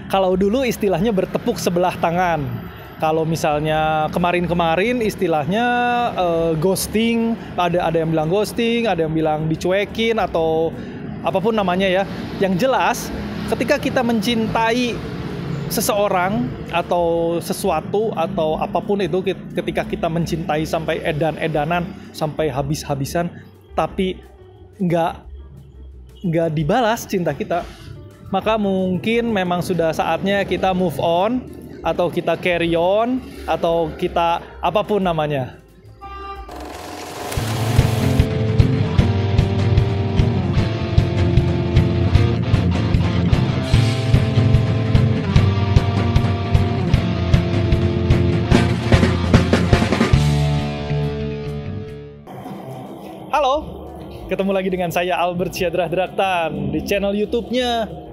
Kalau dulu istilahnya bertepuk sebelah tangan. Kalau misalnya kemarin-kemarin istilahnya ghosting, ada yang bilang ghosting, ada yang bilang dicuekin atau apapun namanya ya. Yang jelas ketika kita mencintai seseorang atau sesuatu atau apapun itu, ketika kita mencintai sampai edan-edanan, sampai habis-habisan, tapi nggak dibalas cinta kita, maka mungkin memang sudah saatnya kita move on, atau kita carry on, atau kita apapun namanya. Halo, ketemu lagi dengan saya Albert Syadrah Draktan di channel YouTube-nya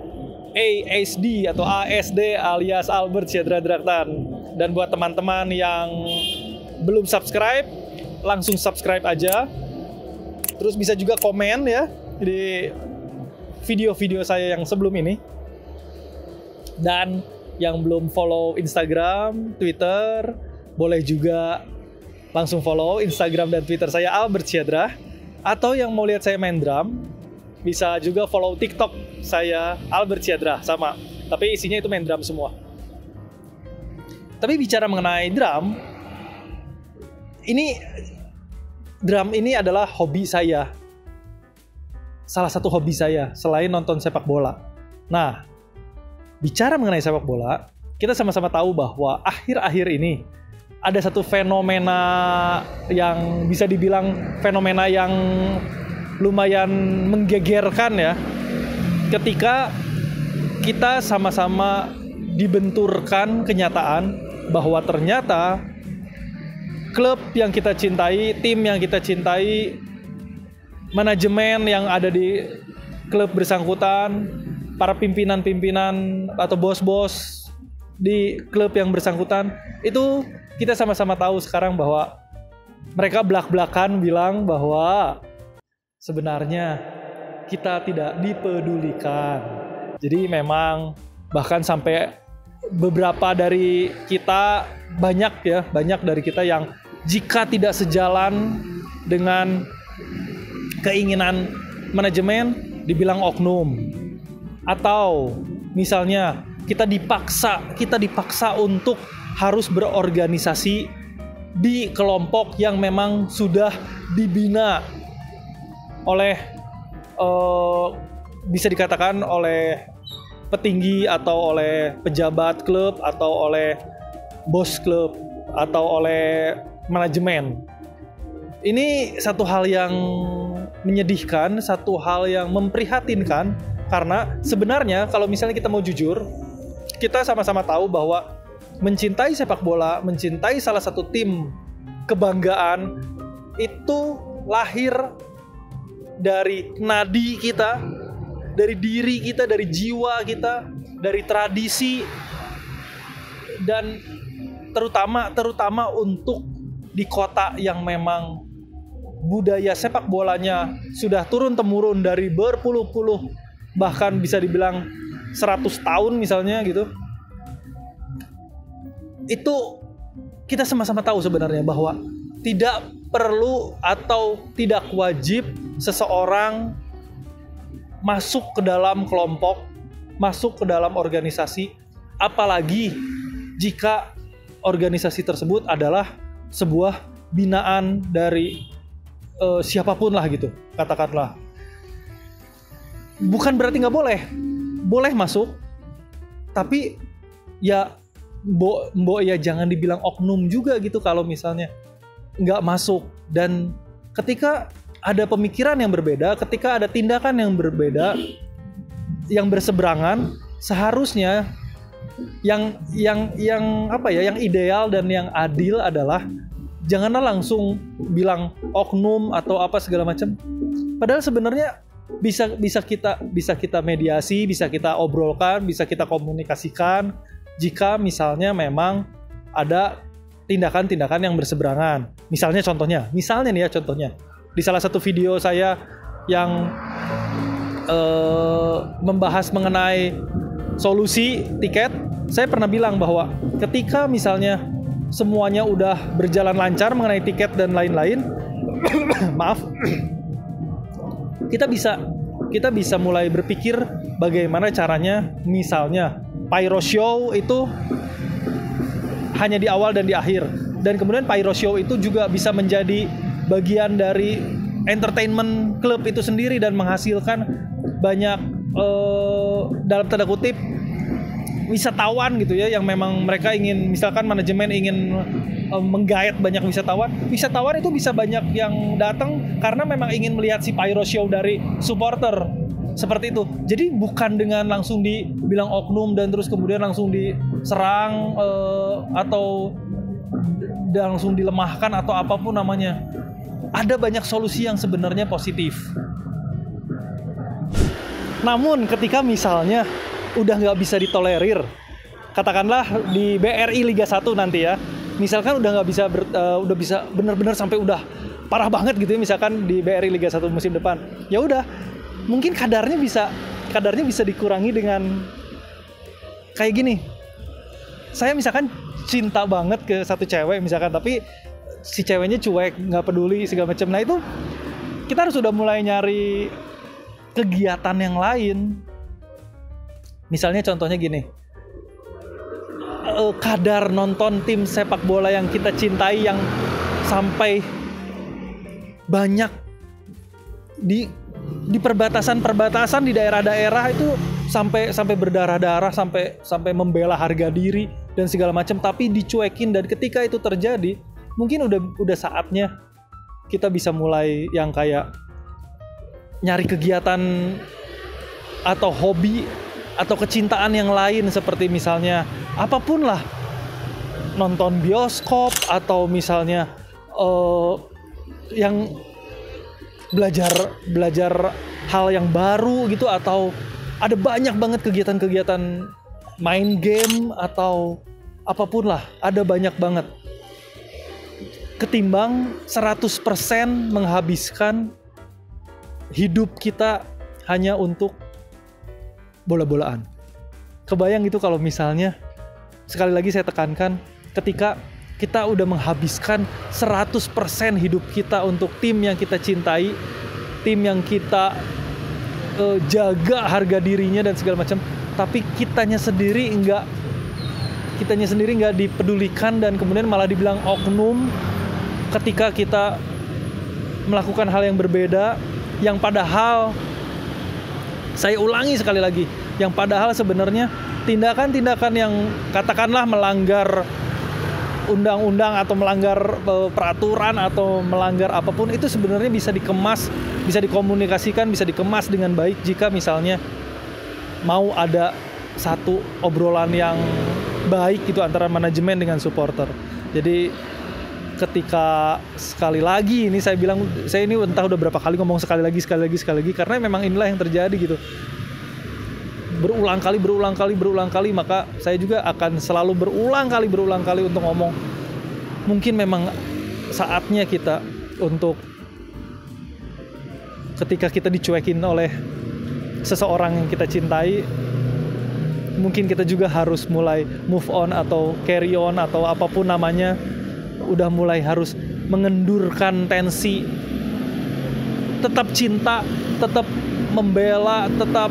ASD atau ASD alias Albert Syadrah Draktan. Dan buat teman-teman yang belum subscribe, langsung subscribe aja. Terus bisa juga komen ya di video-video saya yang sebelum ini. Dan yang belum follow Instagram, Twitter, boleh juga langsung follow Instagram dan Twitter saya Albert Syadrah. Atau yang mau lihat saya main drum, bisa juga follow TikTok saya Albert Syadrah, sama. Tapi isinya itu main drum semua. Tapi bicara mengenai drum ini adalah hobi saya. Salah satu hobi saya selain nonton sepak bola. Nah, bicara mengenai sepak bola, kita sama-sama tahu bahwa akhir-akhir ini ada satu fenomena yang bisa dibilang fenomena yang lumayan menggegerkan ya. Ketika kita sama-sama dibenturkan kenyataan bahwa ternyata klub yang kita cintai, tim yang kita cintai, manajemen yang ada di klub bersangkutan, para pimpinan-pimpinan atau bos-bos di klub yang bersangkutan, itu kita sama-sama tahu sekarang bahwa mereka belak-belakan bilang bahwa sebenarnya kita tidak dipedulikan. Jadi memang bahkan sampai beberapa dari kita, banyak dari kita yang jika tidak sejalan dengan keinginan manajemen dibilang oknum. Atau misalnya kita dipaksa untuk harus berorganisasi di kelompok yang memang sudah dibina oleh bisa dikatakan oleh petinggi atau oleh pejabat klub atau oleh bos klub atau oleh manajemen. Ini satu hal yang menyedihkan, satu hal yang memprihatinkan, karena sebenarnya kalau misalnya kita mau jujur, kita sama-sama tahu bahwa mencintai sepak bola, mencintai salah satu tim kebanggaan itu lahir dari nadi kita, dari diri kita, dari jiwa kita, dari tradisi, dan terutama untuk di kota yang memang budaya sepak bolanya sudah turun-temurun dari berpuluh-puluh, bahkan bisa dibilang 100 tahun misalnya gitu. Itu kita sama-sama tahu sebenarnya bahwa tidak perlu atau tidak wajib seseorang masuk ke dalam kelompok, masuk ke dalam organisasi, apalagi jika organisasi tersebut adalah sebuah binaan dari siapapun lah gitu, katakanlah. Bukan berarti nggak boleh masuk, tapi ya Mbok ya jangan dibilang oknum juga gitu kalau misalnya nggak masuk. Dan ketika ada pemikiran yang berbeda, ketika ada tindakan yang berbeda, yang berseberangan, seharusnya yang ideal dan yang adil adalah janganlah langsung bilang oknum atau apa segala macam. Padahal sebenarnya bisa kita mediasi, bisa kita obrolkan, bisa kita komunikasikan. Jika misalnya memang ada tindakan-tindakan yang berseberangan. Misalnya contohnya di salah satu video saya yang membahas mengenai solusi tiket, saya pernah bilang bahwa ketika misalnya semuanya udah berjalan lancar mengenai tiket dan lain-lain, maaf, kita bisa mulai berpikir bagaimana caranya. Misalnya pyro show itu hanya di awal dan di akhir, dan kemudian pyro show itu juga bisa menjadi bagian dari entertainment club itu sendiri dan menghasilkan banyak dalam tanda kutip wisatawan gitu ya, yang memang mereka ingin, misalkan manajemen ingin menggait banyak wisatawan itu bisa banyak yang datang karena memang ingin melihat si pyro show dari supporter seperti itu. Jadi bukan dengan langsung dibilang oknum dan terus kemudian langsung diserang atau langsung dilemahkan atau apapun namanya. Ada banyak solusi yang sebenarnya positif. Namun ketika misalnya udah nggak bisa ditolerir, katakanlah di BRI Liga 1 nanti ya, misalkan udah nggak bisa udah bisa benar-benar sampai udah parah banget gitu ya, misalkan di BRI Liga 1 musim depan, ya udah mungkin kadarnya bisa dikurangi dengan kayak gini. Saya misalkan cinta banget ke satu cewek misalkan, tapi si ceweknya cuek, nggak peduli segala macam. Nah itu kita harus udah mulai nyari kegiatan yang lain. Misalnya contohnya gini, kadar nonton tim sepak bola yang kita cintai yang sampai banyak di perbatasan di daerah-daerah itu sampai berdarah-darah, sampai membela harga diri dan segala macam, tapi dicuekin. Dan ketika itu terjadi, mungkin udah saatnya kita bisa mulai yang kayak nyari kegiatan atau hobi atau kecintaan yang lain, seperti misalnya apapun lah, nonton bioskop atau misalnya yang belajar hal yang baru gitu, atau ada banyak banget kegiatan-kegiatan main game atau apapun lah, ada banyak banget. Ketimbang 100% menghabiskan hidup kita hanya untuk bola-bolaan. Kebayang gitu kalau misalnya, sekali lagi saya tekankan, ketika kita udah menghabiskan 100% hidup kita untuk tim yang kita cintai, tim yang kita jaga harga dirinya dan segala macam, tapi kitanya sendiri nggak dipedulikan dan kemudian malah dibilang oknum ketika kita melakukan hal yang berbeda, yang padahal, saya ulangi sekali lagi, yang padahal sebenarnya tindakan-tindakan yang katakanlah melanggar undang-undang atau melanggar peraturan atau melanggar apapun, itu sebenarnya bisa dikemas, bisa dikomunikasikan, bisa dikemas dengan baik jika misalnya mau ada satu obrolan yang baik itu antara manajemen dengan supporter. Jadi ketika, sekali lagi ini saya bilang, saya ini entah udah berapa kali ngomong sekali lagi karena memang inilah yang terjadi gitu. Berulang kali, maka saya juga akan selalu berulang kali untuk ngomong, mungkin memang saatnya kita untuk, ketika kita dicuekin oleh seseorang yang kita cintai, mungkin kita juga harus mulai move on atau carry on atau apapun namanya, udah mulai harus mengendurkan tensi, tetap cinta, tetap membela, tetap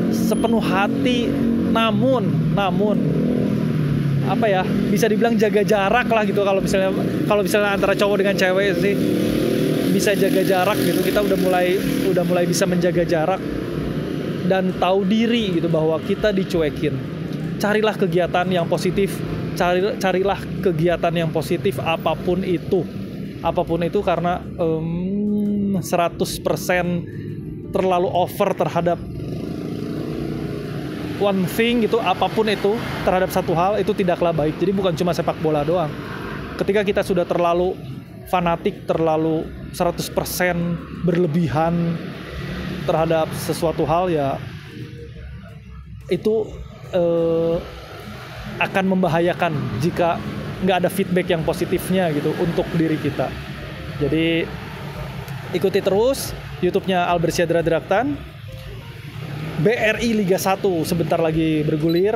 sepenuh hati, namun apa ya, bisa dibilang jaga jarak lah gitu. Kalau misalnya antara cowok dengan cewek sih bisa jaga jarak gitu. Kita udah mulai bisa menjaga jarak dan tahu diri gitu bahwa kita dicuekin. Carilah kegiatan yang positif, carilah kegiatan yang positif apapun itu, karena 100% terlalu over terhadap one thing gitu, apapun itu, terhadap satu hal, itu tidaklah baik. Jadi bukan cuma sepak bola doang. Ketika kita sudah terlalu fanatik, terlalu 100% berlebihan terhadap sesuatu hal, ya itu akan membahayakan jika nggak ada feedback yang positifnya gitu untuk diri kita. Jadi ikuti terus YouTube-nya Albersyadra Draktan. BRI Liga 1 sebentar lagi bergulir.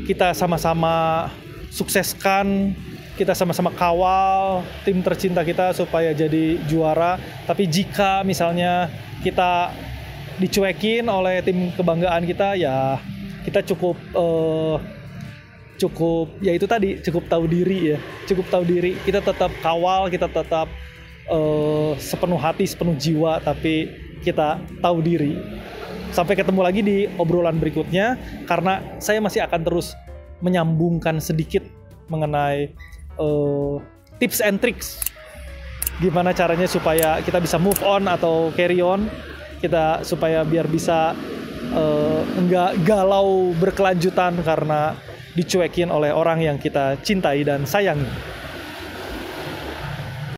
Kita sama-sama sukseskan, kita sama-sama kawal tim tercinta kita supaya jadi juara. Tapi jika misalnya kita dicuekin oleh tim kebanggaan kita, ya kita cukup ya itu tadi, cukup tahu diri ya, cukup tahu diri. Kita tetap kawal, kita tetap sepenuh hati, sepenuh jiwa, tapi kita tahu diri. Sampai ketemu lagi di obrolan berikutnya, karena saya masih akan terus menyambungkan sedikit mengenai tips and tricks gimana caranya supaya kita bisa move on atau carry on, kita supaya biar bisa enggak galau berkelanjutan karena dicuekin oleh orang yang kita cintai dan sayangi.